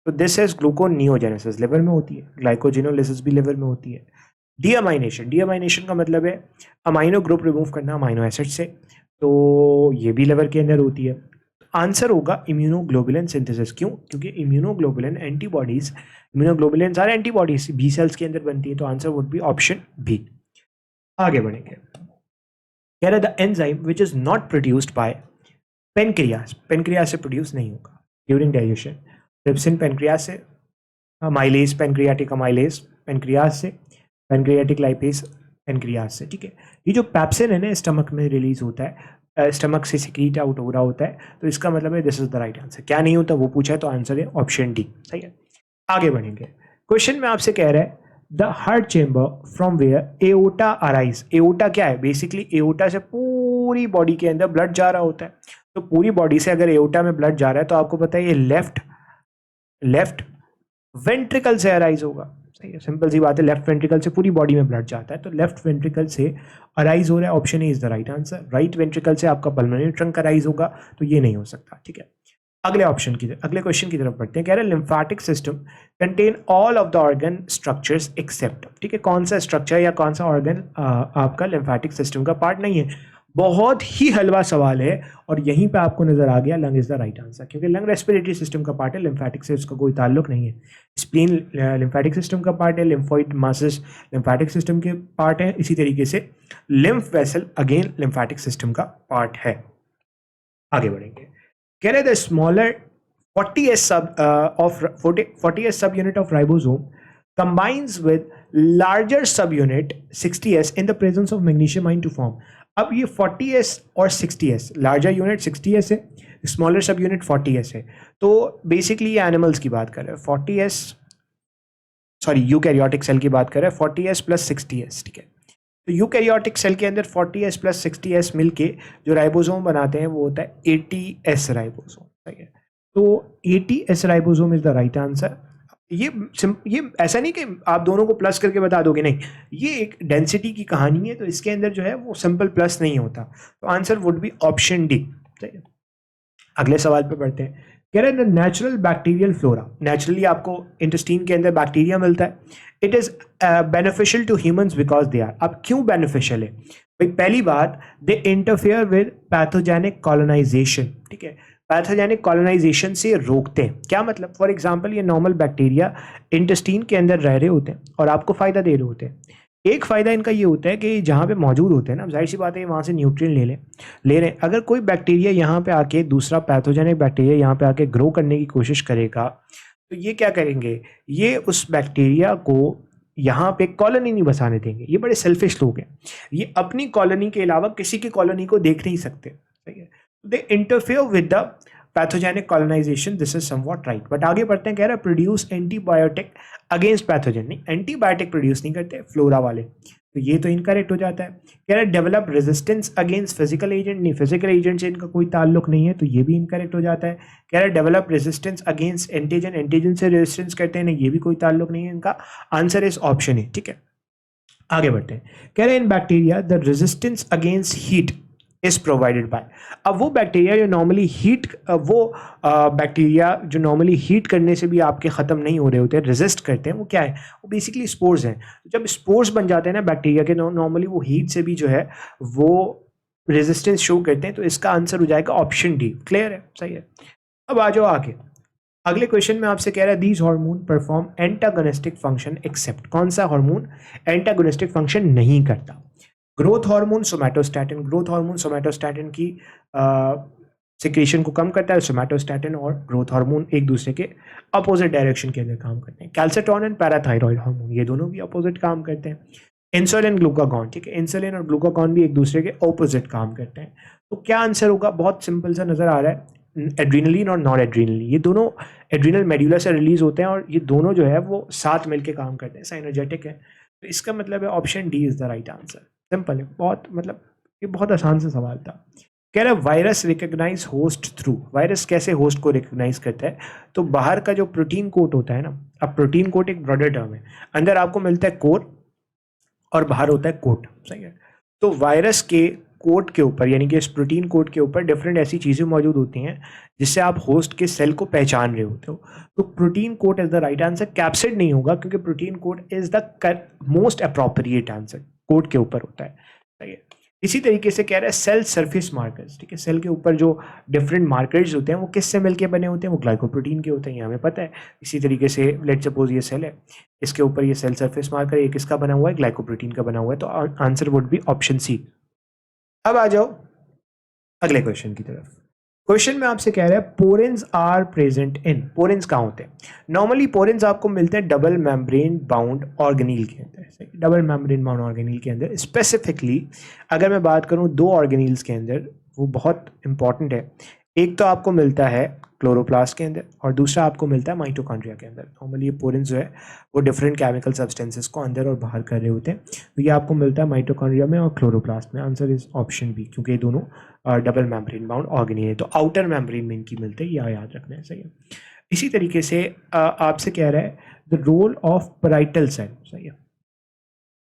S1: तो दिस इज ग्लूकोनियोजेनेसिस, लिवर में होती है। ग्लाइकोजिनोलिसिस भी लिवर में होती है। डीअमाइनेशन का मतलब है अमाइनो ग्रुप रिमूव करना अमाइनो एसिड से, तो ये भी लिवर के अंदर होती है। आंसर होगा इम्यूनोग्लोबुलिन सिंथेसिस। क्यों? क्योंकि immunoglobulin are antibodies B cells के अंदर बनती है, तो answer would be option B. आगे बढ़ेंगे, कह रहा है the enzyme which is not produced by pancreas. Pancreas से प्रोड्यूस नहीं होगा ड्यूरिंग डाइजेशन। ट्रिप्सिन पेनक्रियास से, माइलेज पेनक्रियाटिक अमाइलेज पेनक्रियास से, पेनक्रियाटिक लाइपेज पेनक्रियास से। ठीक है, ये जो पैप्सिन है ना स्टमक में रिलीज होता है, स्टमक से सिक्रीट आउट हो रहा होता है, तो इसका मतलब है this is the right answer. क्या नहीं होता वो पूछा है, तो आंसर है ऑप्शन डी। सही है, आगे बढ़ेंगे। क्वेश्चन में आपसे कह रहा है the heart chamber from where aorta arise. Aorta क्या है? बेसिकली एओटा से पूरी बॉडी के अंदर ब्लड जा रहा होता है, तो पूरी बॉडी से अगर एओटा में ब्लड जा रहा है तो आपको पता है ये लेफ्ट वेंट्रिकल से अराइज होगा। सही है, सिंपल सी बात है, लेफ्ट वेंट्रिकल से पूरी बॉडी में ब्लड जाता है, तो लेफ्ट वेंट्रिकल से अराइज हो रहा है, option A is the right answer. Right ventricle से आपका पल्मोनरी ट्रंक अराइज होगा, तो ये नहीं हो सकता। ठीक है, अगले क्वेश्चन की तरफ बढ़ते हैं। कह रहे हैं lymphatic system contain all of the organ structures except. ठीक है, कौन सा स्ट्रक्चर या कौन सा ऑर्गन आपका लिम्फेटिक सिस्टम का पार्ट नहीं है? बहुत ही हलवा सवाल है और यहीं पे आपको नजर आ गया lung is the right answer, क्योंकि लंग रेस्पिरेटरी सिस्टम का पार्ट है, लिम्फेटिक से उसका कोई ताल्लुक नहीं है। स्प्लीन लिम्फेटिक सिस्टम का पार्ट है, लिम्फोइड मासेस लिम्फेटिक सिस्टम के पार्ट है, इसी तरीके से lymph vessel again lymphatic system का पार्ट है। आगे बढ़ेंगे, कह रहे the smaller 40s subunit of ribosome combines with larger subunit 60s in the presence of magnesium ion to form। अब ये 40s और 60s, लार्जर यूनिट 60s है, स्मॉलर सब यूनिट 40s है, तो बेसिकली ये एनिमल्स की बात कर रहे हैं। 40s सॉरी यूकैरियोटिक सेल की बात कर रहे हैं, 40s प्लस 60s। ठीक है, तो यूकैरियोटिक सेल के अंदर 40s प्लस 60s मिलके जो राइबोसोम बनाते हैं वो होता है 80s राइबोसोम। सही है। तो 80 S ribosome is the right answer. ये ऐसा नहीं कि आप दोनों को प्लस करके बता दोगे, नहीं, ये एक डेंसिटी की कहानी है, तो इसके अंदर जो है वो सिंपल प्लस नहीं होता, तो answer would be option D. सही है। अगले सवाल पे बढ़ते हैं। कह रहे हैं नेचुरल बैक्टीरियल फ्लोरा, नेचुरली आपको इंटेस्टाइन के अंदर बैक्टीरिया मिलता है, it is beneficial to humans because they are. अब क्यों बेनिफिशियल है भाई? पहली बात, they interfere with pathogenic colonization, ठीक है, पैथोजेनिक कॉलोनाइजेशन से रोकते हैं। क्या मतलब? फॉर एग्जांपल ये नॉर्मल बैक्टीरिया इंटेस्टाइन के अंदर रह रहे होते हैं और आपको फायदा दे रहे होते हैं। एक फ़ायदा इनका ये होता है कि जहाँ पे मौजूद होते हैं ना, जाहिर सी बात है वहाँ से न्यूट्रिएंट ले रहे हैं। अगर कोई बैक्टीरिया यहाँ पे आके, दूसरा पैथोजेनिक बैक्टीरिया यहाँ पे आके ग्रो करने की कोशिश करेगा, तो ये क्या करेंगे, ये उस बैक्टीरिया को यहाँ पे कॉलोनी नहीं बसाने देंगे। ये बड़े सेल्फिश लोग हैं, ये अपनी कॉलोनी के अलावा किसी की कॉलोनी को देख नहीं सकते। सही है। They interfere with the pathogenic colonization, this is somewhat right. But आगे बढ़ते हैं, कह रहा है प्रोड्यूस एंटीबायोटिक अगेंस्ट पैथोजन। नहीं, एंटीबायोटिक प्रोड्यूस नहीं करते फ्लोरा वाले, तो ये तो इनकरेक्ट हो जाता है। कह रहा है develop resistance against physical agent, नहीं, फिजिकल एजेंट से इनका कोई ताल्लुक नहीं है, तो ये भी इनकरेक्ट हो जाता है। कह रहा है develop resistance against antigen, antigen से रेजिस्टेंस करते हैं, नहीं, ये भी कोई ताल्लुक नहीं है इनका। आंसर इज ऑप्शन है, ठीक है। आगे बढ़ते हैं। कह रहे हैं इन bacteria the resistance against heat is provided by. अब वो बैक्टीरिया जो नॉर्मली हीट, वो बैक्टीरिया जो नॉर्मली हीट करने से भी आपके ख़त्म नहीं हो रहे होते हैं, रेजिस्ट करते हैं, वो क्या है, वो बेसिकली स्पोर्स हैं। जब स्पोर्स बन जाते हैं ना बैक्टीरिया के, नॉर्मली वो हीट से भी जो है वो रेजिस्टेंस शो करते हैं, तो इसका आंसर हो जाएगा ऑप्शन डी। क्लियर है? सही है। अब आ जाओ आगे। अगले क्वेश्चन में आपसे कह रहा है these hormone perform antagonistic function except. कौन सा हार्मोन एंटागोनिस्टिक फंक्शन नहीं करता? Growth hormone somatostatin. Growth hormone somatostatin की सिक्रीशन को कम करता है। सोमैटोस्टैटिन और ग्रोथ हार्मोन एक दूसरे के अपोजिट डायरेक्शन के अंदर काम करते हैं। कैल्सिटोनिन एंड पैराथायरॉयड हार्मोन, ये दोनों भी अपोजिट काम करते हैं। इंसुलिन ग्लूकागॉन, ठीक है, इंसुलिन और ग्लूकागॉन भी एक दूसरे के ऑपोजिट काम करते हैं। तो क्या आंसर होगा? बहुत सिंपल सा नजर आ रहा है, एड्रीनलिन और नॉन एड्रीनलिन, ये दोनों एड्रीनल मेड्यूला से रिलीज होते हैं और ये दोनों जो है वो साथ मिलकर काम करते हैं, साइनर्जेटिक है। तो इसका मतलब है option D is the right answer. Simple है बहुत, मतलब ये बहुत आसान सा सवाल था। कह रहा है virus recognise host through. Virus कैसे होस्ट को रिकॉग्नाइज करता है? तो बाहर का जो प्रोटीन कोट होता है ना, अब प्रोटीन कोट एक ब्रॉडर टर्म है, अंदर आपको मिलता है कोर और बाहर होता है कोट। सही है। तो वायरस के कोट के ऊपर, यानी कि इस प्रोटीन कोट के ऊपर डिफरेंट ऐसी चीज़ें मौजूद होती हैं जिससे आप होस्ट के सेल को पहचान रहे होते हो। तो protein coat is the right answer. Capsid नहीं होगा क्योंकि protein coat is the most appropriate answer, coat के ऊपर होता है। सही है। इसी तरीके से कह रहा है सेल सरफेस मार्कर्स, ठीक है, सेल के ऊपर जो डिफरेंट मार्कर्स होते हैं वो किससे मिलके बने होते हैं? वो ग्लाइकोप्रोटीन के होते हैं, ये हमें पता है। इसी तरीके से लेट सपोज ये सेल है, इसके ऊपर ये सेल सरफेस मार्कर ये किसका बना हुआ है? ग्लाइकोप्रोटीन का बना हुआ है, तो answer would be option C. अब आ जाओ अगले क्वेश्चन की तरफ। क्वेश्चन में आपसे कह रहा है पोरेंस आर प्रेजेंट इन। पोरेंस कहाँ होते हैं? नॉर्मली पोरेंस आपको मिलते हैं डबल मेम्ब्रेन बाउंड ऑर्गेनील के अंदर। डबल मेम्ब्रेन बाउंड ऑर्गेनील के अंदर स्पेसिफिकली अगर मैं बात करूँ दो ऑर्गेनील्स के अंदर, वो बहुत इंपॉर्टेंट है। एक तो आपको मिलता है क्लोरोप्लास्ट के अंदर और दूसरा आपको मिलता है माइटोकॉन्ड्रिया के अंदर। नॉर्मली ये पोरेंस जो है वो डिफरेंट केमिकल सब्सटेंसेस को अंदर और बाहर कर रहे होते हैं, तो ये आपको मिलता है माइटोकॉन्ड्रिया में और क्लोरोप्लास्ट में। आंसर इज ऑप्शन बी, क्योंकि ये दोनों डबल मेम्ब्रेन बाउंड ऑर्गेनील है, तो आउटर मेम्ब्रेन में इनकी मिलते हैं, यह याद रखना है। सही है। इसी तरीके से आपसे कह रहा है the role of parietal cell. सही है।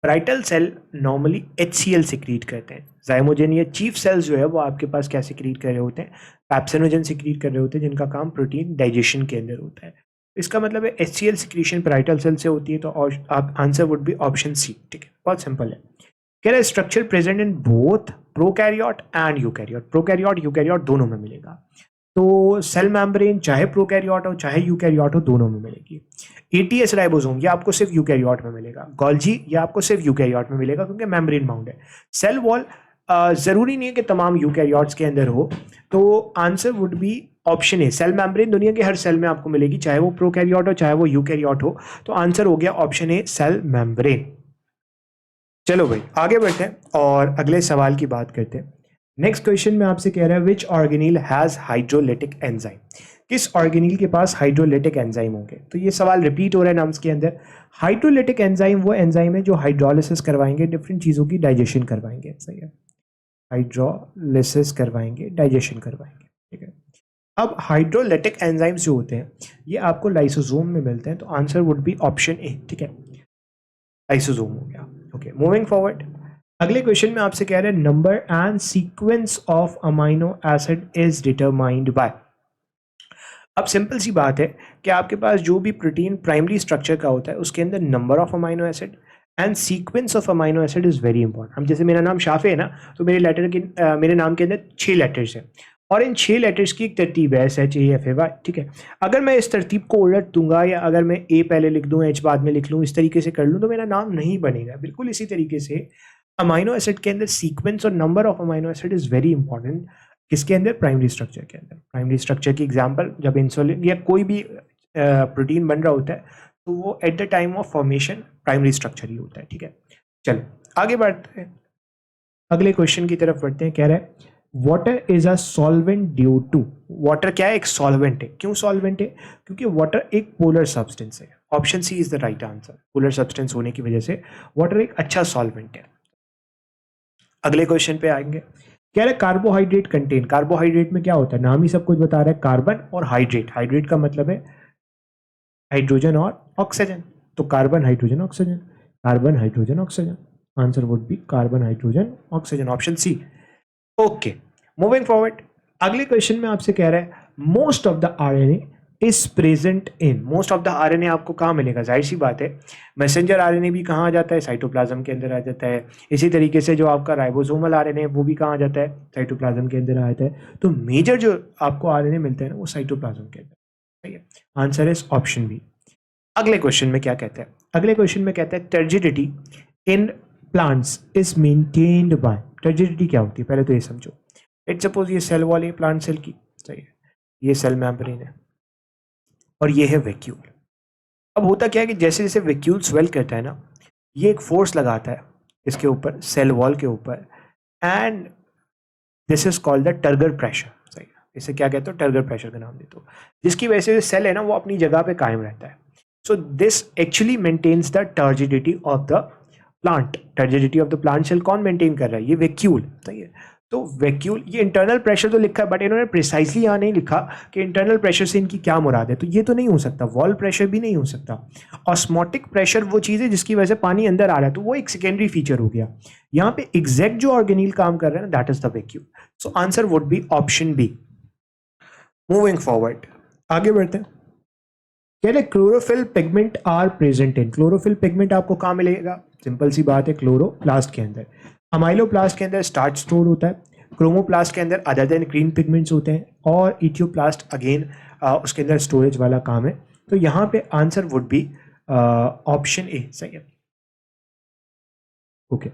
S1: Parietal cell normally HCl secrete करते हैं। जाइमोजेन या चीफ सेल्स जो है वो आपके पास क्या सिक्रीट कर रहे होते हैं? पैप्सिनोजन सिक्रीट कर रहे होते हैं, जिनका काम प्रोटीन डाइजेशन के अंदर होता है। इसका मतलब है HCl सिक्रीशन पैराइटल सेल से होती है, तो आप answer would be option C. ठीक है, बहुत सिंपल है। कह रहा है structure present in both prokaryote and eukaryote. Prokaryote eukaryote दोनों में मिलेगा। तो सेल मेम्ब्रेन चाहे प्रोकैरियोट हो चाहे यूकैरियोट हो, दोनों में मिलेगी। ATS राइबोसोम ये आपको सिर्फ यूकैरियोट में मिलेगा। गोल्जी ये आपको सिर्फ यूकैरियोट में मिलेगा क्योंकि मेम्ब्रेन बाउंड है। सेल वॉल जरूरी नहीं है कि तमाम यूकैरियोट्स के अंदर हो, तो answer would be option A. Cell membrane दुनिया के हर सेल में आपको मिलेगी, चाहे वो प्रोकैरियोट हो चाहे वो यूकैरियोट हो, तो आंसर हो गया ऑप्शन ए, सेल मेम्ब्रेन। चलो भाई आगे बढ़ते हैं और अगले सवाल की बात करते हैं। नेक्स्ट क्वेश्चन में आपसे कह रहा है विच ऑर्गेनील हैज हाइड्रोलिटिक एंजाइम। किस ऑर्गेनील के पास हाइड्रोलिटिक एंजाइम होंगे? तो ये सवाल रिपीट हो रहा है नाम्स के अंदर। हाइड्रोलिटिक एंजाइम वो एंजाइम है जो हाइड्रोलिसिस करवाएंगे, डिफरेंट चीज़ों की डाइजेशन करवाएंगे। सही है, हाइड्रोलिसिस करवाएंगे, डाइजेशन करवाएंगे। ठीक है, अब हाइड्रोलाइटिक एंजाइम्स जो होते हैं ये आपको लाइसोसोम में मिलते हैं, तो answer would be option A, ठीक है, लाइसोसोम हो गया। ओके, मूविंग फॉरवर्ड, अगले क्वेश्चन में आपसे कह रहे हैं number and sequence of amino acid is determined by. अब सिंपल सी बात है कि आपके पास जो भी प्रोटीन प्राइमरी स्ट्रक्चर का होता है उसके अंदर number of amino acid and sequence of amino acid is very important. हम जैसे मेरा नाम शाफे है ना, तो मेरे नाम के अंदर 6 लेटर्स हैं और इन 6 लेटर्स की एक तरतीब है, SHAFAY, ठीक है। अगर मैं इस तरतीब को उलट दूंगा या अगर मैं ए पहले लिख दूं H बाद में लिख लूं, इस तरीके से कर लूं, तो मेरा नाम नहीं बनेगा। बिल्कुल इसी तरीके से अमाइनो एसिड के अंदर सीक्वेंस और number of amino acid is very important. किसके अंदर? प्राइमरी स्ट्रक्चर के अंदर। प्राइमरी स्ट्रक्चर की एग्जांपल, जब इंसुलिन या कोई भी प्रोटीन बन रहा होता है तो वो at the time of formation primary structure ही होता है, ठीक है। चलो आगे बढ़ते हैं, अगले क्वेश्चन की तरफ बढ़ते हैं। कह रहा है water is a solvent due to. Water क्या है? एक सॉल्वेंट है। क्यों सॉल्वेंट है? क्योंकि वाटर एक पोलर सब्सटेंस है। Option C is the right answer. Polar substance होने की वजह से वाटर एक अच्छा सॉल्वेंट है। अगले क्वेश्चन पे आएंगे, कह रहे कार्बोहाइड्रेट कंटेन। कार्बोहाइड्रेट में क्या होता है? नाम ही सब कुछ बता रहा है, कार्बन और हाइड्रेट। हाइड्रेट का मतलब है हाइड्रोजन और ऑक्सीजन, तो carbon hydrogen oxygen, carbon hydrogen oxygen. Answer would be carbon hydrogen oxygen, option C. Okay, moving forward, अगले क्वेश्चन में आपसे कह रहा है most of the RNA is present in. Most of the RNA आपको कहाँ मिलेगा? जाहिर सी बात है, मैसेंजर आरएनए भी कहाँ आ जाता है? साइटोप्लाज्म के अंदर आ जाता है। इसी तरीके से जो आपका राइबोसोमल आरएनए वो भी कहाँ आ जाता है? साइटोप्लाज्म के अंदर आ जाता है। तो मेजर जो आपको आरएनए मिलते हैं ना वो साइटोप्लाज्म के अंदर, ठीक है। Answer is option B. अगले क्वेश्चन में क्या कहते हैं? अगले क्वेश्चन में कहते हैं turgidity in plants is maintained by. Turgidity क्या होती है पहले तो ये समझो। लेट्स सपोज ये सेल वॉल है प्लांट सेल की, सही है, ये सेल मेम्ब्रेन है और ये है वैक्यूल। अब होता क्या है कि जैसे जैसे वैक्यूल स्वेल करता है ना, ये एक फोर्स लगाता है इसके ऊपर, सेल वॉल के ऊपर, and this is called the turgor pressure, सही है। इसे क्या कहते हो? टर्गर प्रेशर का नाम देते हो, जिसकी वजह से सेल है ना वो अपनी जगह पे कायम रहता है। So this actually maintains the turgidity of the plant. Turgidity of the plant cell कौन मेंटेन कर रहा है? ये वैक्यूल, सही है। तो वैक्यूल, ये इंटरनल प्रेशर तो लिखा है बट इन्होंने प्रिसाइसली यहाँ नहीं लिखा कि इंटरनल प्रेशर से इनकी क्या मुराद है, तो ये तो नहीं हो सकता। वॉल प्रेशर भी नहीं हो सकता। ऑस्मोटिक प्रेशर वो चीज़ है जिसकी वजह से पानी अंदर आ रहा है, तो वो एक सेकेंडरी फीचर हो गया। यहाँ पे एग्जैक्ट जो ऑर्गेनील काम कर रहा है ना, that is the vacuole. So answer would be option B. Moving forward, आगे बढ़ते हैं। कह रहे chlorophyll pigment are present in. Chlorophyll pigment आपको कहाँ मिलेगा? सिंपल सी बात है, क्लोरोप्लास्ट के अंदर। अमाइलोप्लास्ट के अंदर स्टार्च स्टोर होता है, क्रोमोप्लास्ट के अंदर अदर देन ग्रीन पिगमेंट्स होते हैं, और इथियोप्लास्ट अगेन उसके अंदर स्टोरेज वाला काम है। तो यहाँ पे answer would be option A, सही है। ओके,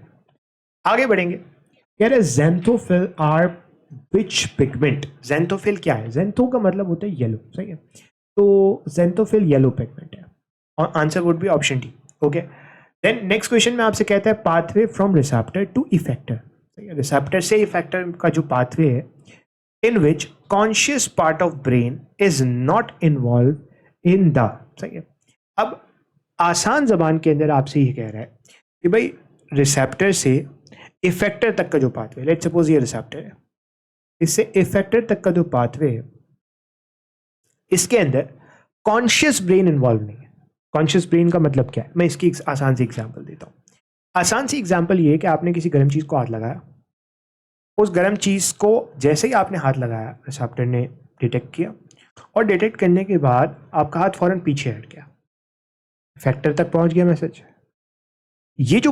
S1: आगे बढ़ेंगे। कह रहे xanthophyll are which pigment. Xanthophyll क्या है? जेंथो का मतलब होता है येलो, सही है। तो जेंथोफिल येलो पिगमेंट है और answer would be option D. Okay, then next question में आपसे कहता है pathway from receptor to effector. Receptor से इफेक्टर का जो पाथवे है, in which conscious part of brain is not involve in the, सही है। अब आसान जबान के अंदर आपसे ये कह रहा है कि भाई रिसेप्टर से इफेक्टर तक का जो पाथवे, लेट्स सपोज ये रिसेप्टर है, इससे इफेक्टर तक का जो पाथवे है इसके अंदर कॉन्शियस ब्रेन इन्वॉल्व नहीं है। कॉन्शियस ब्रेन का मतलब क्या है? मैं इसकी एक आसान सी एग्जांपल देता हूँ। आसान सी एग्जांपल ये है कि आपने किसी गर्म चीज़ को हाथ लगाया, उस गर्म चीज़ को जैसे ही आपने हाथ लगाया रिसेप्टर ने डिटेक्ट किया, और डिटेक्ट करने के बाद आपका हाथ फौरन पीछे हट गया, इफेक्टर तक पहुंच गया मैसेज। ये जो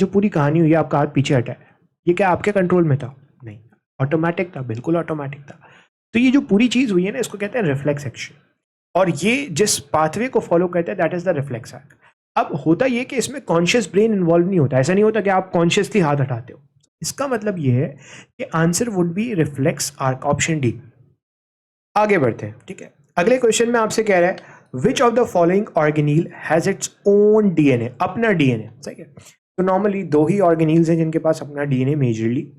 S1: पूरी कहानी हुई, आपका हाथ पीछे हटा है, ये क्या आपके कंट्रोल में था? नहीं, ऑटोमेटिक था, बिल्कुल ऑटोमेटिक था। तो ये जो पूरी चीज़ हुई है ना, इसको कहते हैं रिफ्लेक्स एक्शन, और ये जिस पाथवे को फॉलो करता है that is the reflex act. अब होता ये कि इसमें कॉन्शियस ब्रेन इन्वॉल्व नहीं होता। ऐसा नहीं होता कि आप कॉन्शियसली हाथ हटाते हो। इसका मतलब ये है कि answer would B reflex arc, option D. आगे बढ़ते हैं, ठीक है। अगले क्वेश्चन में आपसे कह रहा है which of the following organelle has its own DNA, अपना डीएनए, सही है। तो नॉर्मली दो ही ऑर्गेनील्स हैं जिनके पास अपना डीएनए मेजरली।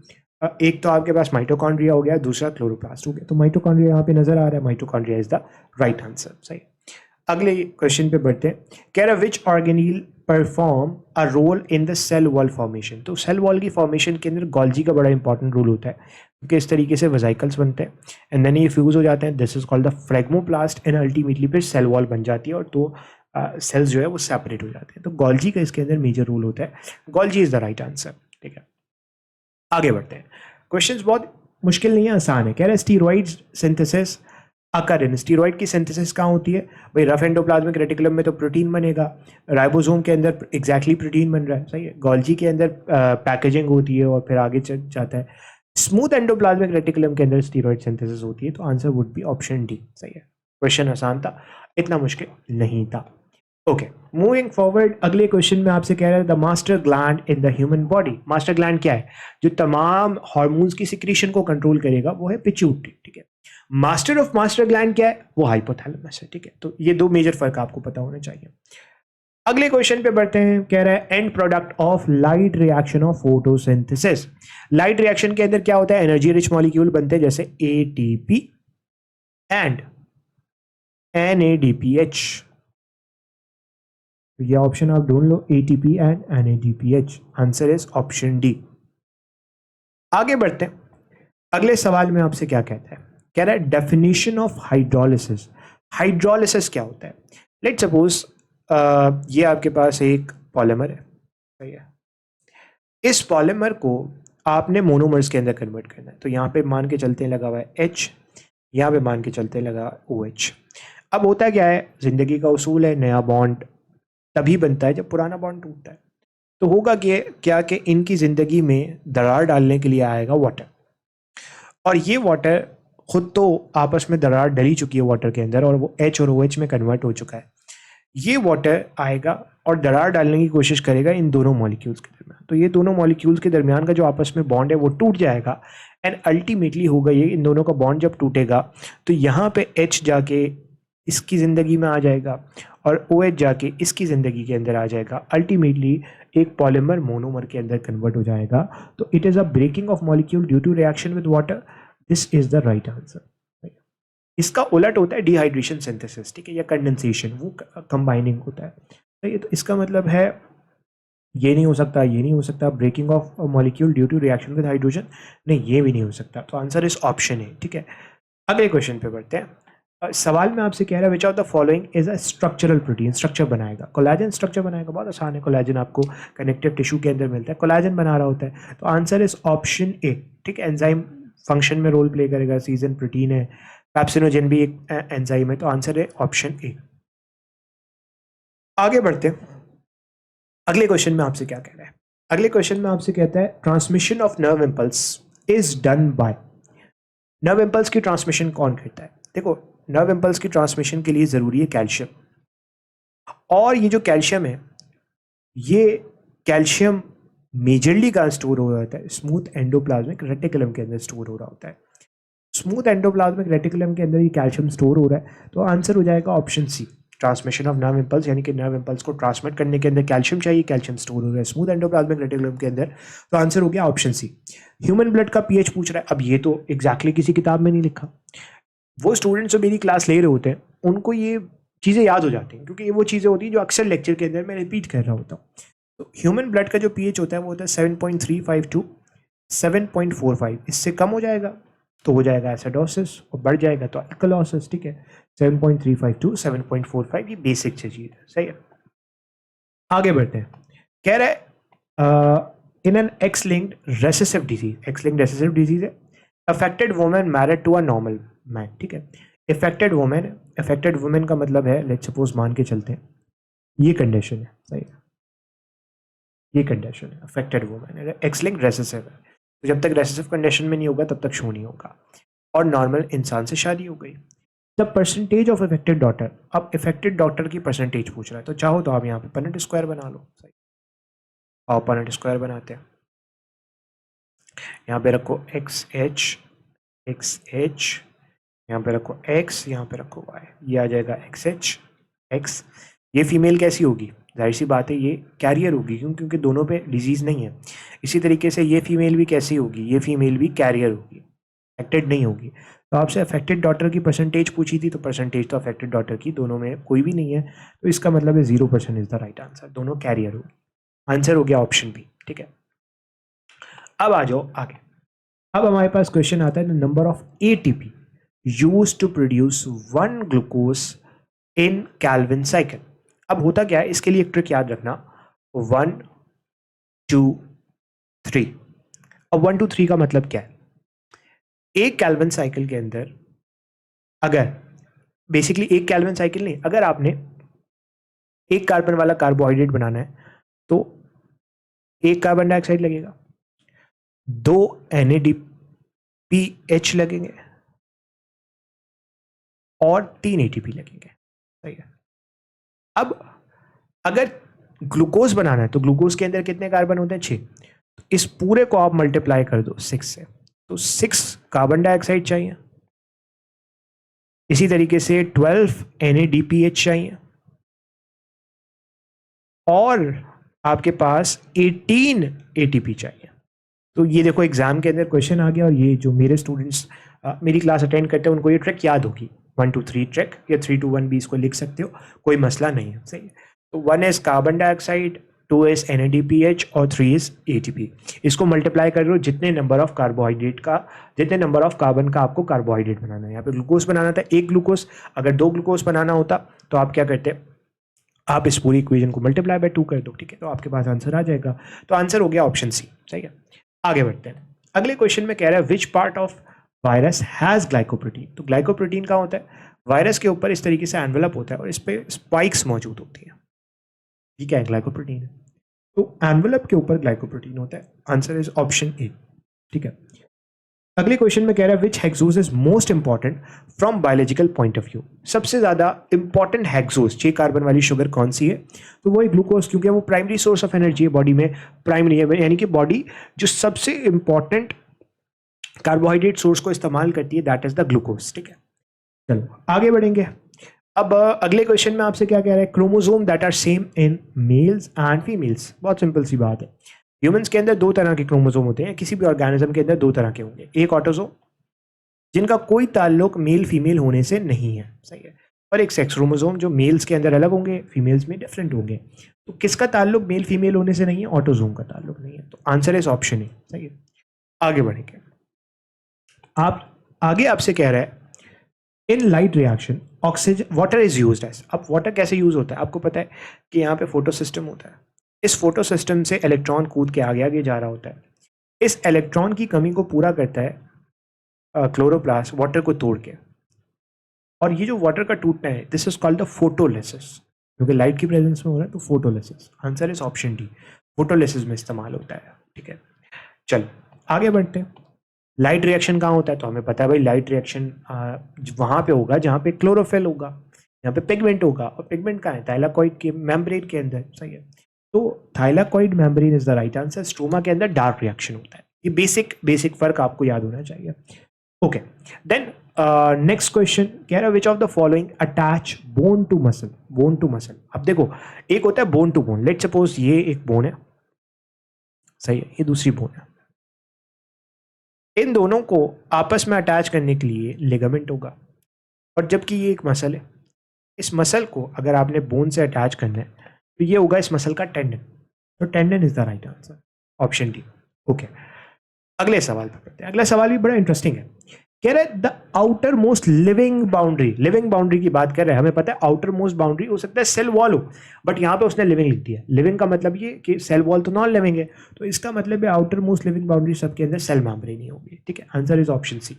S1: एक तो आपके पास माइटोकॉन्ड्रिया हो गया, दूसरा क्लोरोप्लास्ट हो गया। तो माइटोकॉन्ड्रिया यहाँ पे नजर आ रहा है, mitochondria is the right answer, सही। अगले क्वेश्चन पे बढ़ते हैं। कह रहा है which organelle perform a role in the cell wall formation. तो सेल वॉल की फॉर्मेशन के अंदर गोल्जी का बड़ा इंपॉर्टेंट रोल होता है। क्योंकि इस तरीके से वेसिकल्स बनते हैं एंड देन ये फ्यूज हो जाते हैं, this is called the phragmoplast and ultimately फिर सेल वॉल बन जाती है और तो सेल्स जो है वो सेपरेट हो जाते हैं। तो गोल्जी का इसके अंदर मेजर रोल होता है, Golgi is the right answer. ठीक है, आगे बढ़ते हैं। क्वेश्चंस बहुत मुश्किल नहीं है, आसान है। कह रहे हैं स्टीरॉइड्स सिंथेसिस अकर इन, स्टीरॉइड की सिंथेसिस कहाँ होती है भाई? रफ एंडोप्लाज्मिक रेटिकुलम में तो प्रोटीन बनेगा, राइबोसोम के अंदर एग्जैक्टली प्रोटीन बन रहा है, सही है। गोल्जी के अंदर पैकेजिंग होती है और फिर आगे जाता है। स्मूथ एंडोप्लाज्मिक रेटिकुलम के अंदर स्टीरॉइड सिंथेसिस होती है, तो answer would be option D, सही है। क्वेश्चन आसान था, इतना मुश्किल नहीं था। ओके, मूविंग फॉरवर्ड, अगले क्वेश्चन में आपसे कह रहा है the master gland in the human body. Master gland क्या है? जो तमाम हार्मोन्स की सिक्रीशन को कंट्रोल करेगा वो है पिट्यूटरी। ठीक है, मास्टर ऑफ मास्टर ग्लैंड क्या है? वो हाइपोथैलेमस है। ठीक है, तो ये दो मेजर फर्क आपको पता होना चाहिए। अगले क्वेश्चन पे बढ़ते हैं। कह रहा है and product of light reaction of photosynthesis. Light reaction के अंदर क्या होता है? एनर्जी रिच मॉलिक्यूल बनते हैं जैसे एटीपी एंड NADPH। तो ये ऑप्शन आप ढूंढ लो, ATP and NADPH। Answer is option D. आगे बढ़ते हैं। अगले सवाल में आपसे क्या कहता है? कह रहा है डेफिनेशन ऑफ हाइड्रोलिसिस। हाइड्रोलिसिस क्या होता है? लेट्स सपोज ये आपके पास एक पॉलीमर है, सही है। इस पॉलीमर को आपने मोनोमर्स के अंदर कन्वर्ट करना है, तो यहाँ पे मान के चलते लगा हुआ है H, यहाँ पे मान के चलते लगा OH। अब होता क्या है, जिंदगी का उसूल है, नया बॉन्ड तभी बनता है जब पुराना बॉन्ड टूटता है। तो होगा कि क्या कि इनकी जिंदगी में दरार डालने के लिए आएगा वाटर, और ये वाटर खुद तो आपस में दरार डली चुकी है वाटर के अंदर, और वो H और OH में कन्वर्ट हो चुका है। ये वाटर आएगा और दरार डालने की कोशिश करेगा इन दोनों मॉलिक्यूल्स के दरमियान। तो ये दोनों मॉलिक्यूल्स के दरमियान का जो आपस में बॉन्ड है वो टूट जाएगा एंड अल्टीमेटली होगा ये, इन दोनों का बॉन्ड जब टूटेगा तो यहाँ पे H जाके इसकी ज़िंदगी में आ जाएगा और OH जाके इसकी ज़िंदगी के अंदर आ जाएगा। अल्टीमेटली एक पॉलीमर मोनोमर के अंदर कन्वर्ट हो जाएगा। तो it is a breaking of molecule due to reaction with water. This is the right answer. इसका उलट होता है डिहाइड्रेशन सिंथेसिस, ठीक है, या कंडेंसेशन, वो कंबाइनिंग होता है। तो इसका मतलब है ये नहीं हो सकता, ये नहीं हो सकता, breaking of molecule due to reaction with hydrogen, नहीं ये भी नहीं हो सकता। तो आंसर इस ऑप्शन है। ठीक है, अगले क्वेश्चन पे बढ़ते हैं। सवाल में आपसे कह रहा है which of the following is a structural protein. Structure बनाएगा, कोलेजन स्ट्रक्चर बनाएगा, बहुत आसान है। कोलेजन आपको कनेक्टिव टिश्यू के अंदर मिलता है, कोलेजन बना रहा होता है। तो आंसर इज ऑप्शन ए। ठीक है, एंजाइम फंक्शन में रोल प्ले करेगा, सीजन प्रोटीन है, पैप्सिनोजेन भी एक एंजाइम है। तो आंसर है ऑप्शन ए। आगे बढ़ते हैं। अगले क्वेश्चन में आपसे क्या कह रहा है? अगले क्वेश्चन में आपसे कहता है transmission of nerve impulse is done by. Nerve impulse की ट्रांसमिशन कौन करता है? देखो, नर्व इम्पल्स की ट्रांसमिशन के लिए जरूरी है कैल्शियम, और ये जो कैल्शियम है, ये कैल्शियम मेजरली कहाँ स्टोर हो रहा होता है? स्मूथ एंडोप्लाज्मिक रेटिकुलम के अंदर स्टोर हो रहा होता है। स्मूथ एंडोप्लाज्मिक रेटिकुलम के अंदर ये कैल्शियम स्टोर हो रहा है। तो आंसर हो जाएगा option C, transmission of nerve impulse, यानी कि नर्व इम्पल्स को ट्रांसमिट करने के अंदर कैल्शियम चाहिए, कैल्शियम स्टोर हो रहा है स्मूथ एंडोप्लाज्मिक रेटिकुलम के अंदर। तो आंसर हो गया ऑप्शन सी। ह्यूमन ब्लड का पीएच पूछ रहा है। अब ये तो एग्जैक्टली किसी किताब में नहीं लिखा, वो स्टूडेंट्स जो मेरी क्लास ले रहे होते हैं उनको ये चीज़ें याद हो जाती हैं, क्योंकि ये वो चीज़ें होती हैं जो अक्सर लेक्चर के अंदर मैं रिपीट कर रहा होता हूँ। तो ह्यूमन ब्लड का जो पीएच होता है वो होता है 7.35 टू 7.45। इससे कम हो जाएगा तो हो जाएगा एसिडोसिस, और बढ़ जाएगा तो अल्कलोसिस। ठीक है, 7.35 टू 7.45 ये बेसिक चीज है, सही है। आगे बढ़ते हैं। कह रहा है in an X linked recessive disease, X linked recessive disease है, affected women married to a normal man. ठीक है, अफेक्टेड वुमेन का मतलब है, लेट्स सपोज मान के चलते हैं ये कंडीशन है, सही है, ये कंडीशन है affected women, x linked recessive है। तो जब तक रेसेसिव कंडीशन में नहीं होगा तब तक शो नहीं होगा, और नॉर्मल इंसान से शादी हो गई। The percentage of affected daughter, अब इफेक्टेड डॉटर की परसेंटेज पूछ रहा है, तो चाहो तो आप यहाँ पे पनेट स्क्वायर बना लो, सही, और पनेट स्क्वायर बनाते हैं। यहाँ पे रखो एक्स एच, यहाँ पे रखो एक्स, यहाँ पे रखो वाई, ये आ जाएगा एक्स एच एक्स। ये फीमेल कैसी होगी? जाहिर सी बात है ये कैरियर होगी, क्योंकि दोनों पे डिजीज़ नहीं है। इसी तरीके से ये फीमेल भी कैसी होगी? ये फीमेल भी कैरियर होगी, अफेक्टेड नहीं होगी। तो आपसे अफेक्टेड डॉटर की परसेंटेज पूछी थी, तो परसेंटेज तो अफेक्टेड डॉटर की दोनों में कोई भी नहीं है, तो इसका मतलब है 0% इज द राइट आंसर, दोनों कैरियर होगी। आंसर हो गया ऑप्शन बी। ठीक है, अब आ जाओ आगे। अब हमारे पास क्वेश्चन आता है the number of ATP used to produce 1 glucose in Calvin cycle. अब होता क्या है, इसके लिए एक ट्रिक याद रखना, 1 2 3। अब 1 2 3 का मतलब क्या है, एक कैल्विन साइकिल के अंदर, अगर बेसिकली एक कैल्विन साइकिल नहीं, अगर आपने एक कार्बन वाला कार्बोहाइड्रेट बनाना है तो एक कार्बन डाइऑक्साइड लगेगा, 2 NADPH लगेंगे और 3 ATP लगेंगे। सही है। अब अगर ग्लूकोज बनाना है तो ग्लूकोज के अंदर कितने कार्बन होते हैं, 6। तो इस पूरे को आप मल्टीप्लाई कर दो 6 से, तो 6 कार्बन डाइऑक्साइड चाहिए। इसी तरीके से 12 NADPH चाहिए और आपके पास 18 ATP चाहिए। तो ये देखो एग्जाम के अंदर क्वेश्चन आ गया, और ये जो मेरे स्टूडेंट्स मेरी क्लास अटेंड करते हैं उनको ये ट्रिक याद होगी, 1 2 3 ट्रिक, या 3 2 1 भी इसको लिख सकते हो, कोई मसला नहीं है। सही है। तो 1 is carbon dioxide, 2 is NADPH और 3 इज ATP। इसको मल्टीप्लाई कर लो जितने नंबर ऑफ कार्बोहाइड्रेट का, जितने नंबर ऑफ कार्बन का आपको कार्बोहाइड्रेट बनाना है। यहाँ पे ग्लूकोज बनाना था एक ग्लूकोज, अगर 2 ग्लूकोज बनाना होता तो आप क्या करते, आप इस पूरी इक्वेशन को मल्टीप्लाई बाय 2 कर दो, ठीक है, तो आपके पास आंसर आ जाएगा। तो आंसर हो गया ऑप्शन सी। सही है। आगे बढ़ते हैं। अगले क्वेश्चन में कह रहा है which part of virus has glycoprotein. तो ग्लाइकोप्रोटीन का होता है, वायरस के ऊपर इस तरीके से एनवेलप होता है और इस पे स्पाइक्स मौजूद होती है। ये क्या है, ग्लाइकोप्रोटीन है। तो एनवेलप के ऊपर ग्लाइकोप्रोटीन होता है। Answer is option A. ठीक है। अगले क्वेश्चन में कह रहा है which hexose is most important from biological point of view. सबसे ज्यादा इंपॉर्टेंट हेक्सोज 6 कार्बन वाली शुगर कौन सी है, तो वो है ग्लूकोज, क्योंकि वो प्राइमरी सोर्स ऑफ एनर्जी है बॉडी में, प्राइमरी है, यानी कि बॉडी जो सबसे इंपॉर्टेंट कार्बोहाइड्रेट सोर्स को इस्तेमाल करती है, दैट इज द ग्लूकोज। ठीक है, चलो आगे बढ़ेंगे। अब अगले क्वेश्चन में आपसे क्या कह रहा है, chromosome that are same in males and females. बहुत सिंपल सी बात है, ह्यूमंस के अंदर 2 तरह के क्रोमोसोम होते हैं, किसी भी ऑर्गेनिज्म के अंदर 2 तरह के होंगे, एक ऑटोसोम जिनका कोई ताल्लुक मेल फीमेल होने से नहीं है। सही है। और एक सेक्स क्रोमोसोम जो मेल्स के अंदर अलग होंगे, फीमेल्स में डिफरेंट होंगे। तो किसका ताल्लुक मेल फीमेल होने से नहीं है, ऑटोसोम का ताल्लुक नहीं है। तो आंसर इज ऑप्शन ए। सही है। आगे बढ़ेंगे। आप आगे आपसे कह रहा है in light reaction oxygen water is used as. अब वाटर कैसे यूज होता है, आपको पता है कि यहाँ पे फोटो सिस्टम होता है, इस फोटो सिस्टम से इलेक्ट्रॉन कूद के आगे आगे जा रहा होता है। इस इलेक्ट्रॉन की कमी को पूरा करता है क्लोरोप्लास्ट वाटर को तोड़ के, और ये जो वाटर का टूटना है this is called the photolysis, क्योंकि लाइट की प्रेजेंस में हो रहा है तो photolysis. Answer is option D, photolysis में इस्तेमाल होता है। ठीक है, चलो आगे बढ़ते हैं। लाइट रिएक्शन कहाँ होता है, तो हमें पता है भाई लाइट रिएक्शन वहाँ पे होगा जहाँ पे क्लोरोफिल होगा, यहाँ पे पिगमेंट होगा, और पिगमेंट कहाँ है, थाइलाकॉइड के मेम्ब्रेन के अंदर। सही है। तो thylakoid membrane is the right answer. Stroma के अंदर डार्क रिएक्शन होता है। ये बेसिक फर्क आपको याद होना चाहिए। ओके, देन नेक्स्ट क्वेश्चन कह रहा है which of the following attach bone to muscle. Bone to muscle, अब देखो एक होता है bone to bone, let suppose ये एक बोन है, सही है, ये दूसरी बोन है, इन दोनों को आपस में अटैच करने के लिए लिगामेंट होगा, और जबकि ये एक मसल है, इस मसल को अगर आपने बोन से अटैच करना है तो ये होगा इस मसल का टेंडन। तो tendon is the right answer, option D. Okay, अगले सवाल पर पढ़ते हैं। अगला सवाल भी बड़ा इंटरेस्टिंग है। कह रहा है the outer most living boundary. Living boundary की बात कर रहे हैं, हमें पता है आउटर मोस्ट बाउंड्री हो सकता है सेल वॉल हो, बट यहाँ पे उसने लिविंग लिख दिया। लिविंग का मतलब ये कि सेल वॉल तो नॉन लिविंग है, तो इसका मतलब है आउटर मोस्ट लिविंग बाउंड्री सबके अंदर सेल मेम्ब्रेन ही होगी। ठीक है, आंसर इज ऑप्शन सी।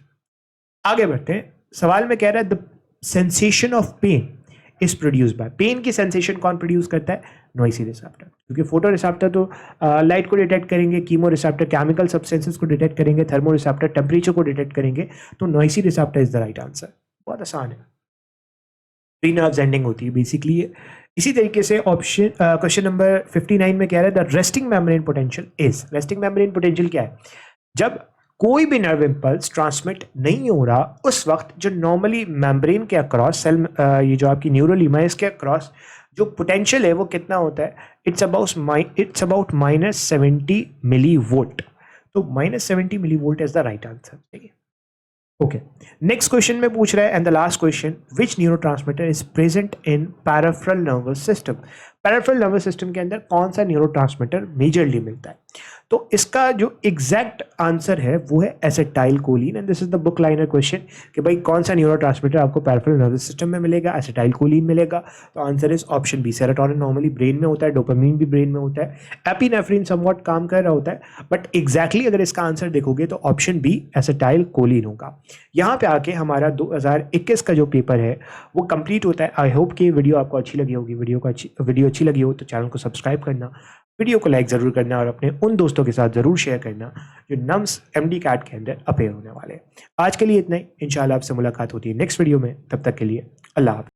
S1: आगे बढ़ते हैं। सवाल में कह रहा है the sensation of pain is produce by. Pain की सेंसेशन कौन प्रोड्यूस करता है, नॉइसी रिसेप्टर, क्योंकि फोटो रिसेप्टर तो लाइट को डिटेक्ट करेंगे, कीमो रिसेप्टर केमिकल सब्सटेंसेस को डिटेक्ट करेंगे, थर्मो रिसेप्टर टेम्परेचर को डिटेक्ट करेंगे। तो nociceptor is the right answer. बहुत आसान है, 3 नर्व्स एंडिंग होती है बेसिकली। इसी तरीके से ऑप्शन क्वेश्चन नंबर 59 में कह रहा है the resting membrane potential is. Resting membrane potential क्या है, जब कोई भी नर्व इंपल्स ट्रांसमिट नहीं हो रहा उस वक्त जो नॉर्मली मेम्ब्रेन के अक्रॉस सेल, ये जो आपकी न्यूरोलीमा है इसके अक्रॉस जो पोटेंशियल है वो कितना होता है, इट्स अबाउट -70 मिली वोल्ट। तो -70 millivolt is the right answer. ठीक है, ओके, नेक्स्ट क्वेश्चन में पूछ रहा है and the last question which neurotransmitter is present in peripheral nervous system. Peripheral nervous system के अंदर कौन सा न्यूरोट्रांसमीटर मेजरली मिलता है, तो इसका जो एग्जैक्ट आंसर है वो है acetyl choline, and this is the book liner question कि भाई कौन सा न्यूरोट्रांसमीटर आपको पेरिफेरल नर्वस सिस्टम में मिलेगा, एसिटाइल कोलिन मिलेगा। तो answer is option B. Serotonin normally brain में होता है, डोपामिन भी ब्रेन में होता है, एपिनेफ्रिन समवॉट काम कर रहा होता है, बट एग्जैक्टली अगर इसका आंसर देखोगे तो ऑप्शन बी एसिटाइल कोलिन होगा। यहाँ पे आके हमारा 2021 का जो पेपर है वो कंप्लीट होता है। आई होप कि वीडियो आपको अच्छी लगी होगी। वीडियो अच्छी लगी हो तो चैनल को सब्सक्राइब करना, वीडियो को लाइक ज़रूर करना और अपने उन दोस्तों के साथ ज़रूर शेयर करना जो नम्स MD कैट के अंदर अपेयर होने वाले हैं। आज के लिए इतना ही, इंशाल्लाह आपसे मुलाकात होती है नेक्स्ट वीडियो में। तब तक के लिए अल्लाह हाफ़िज़।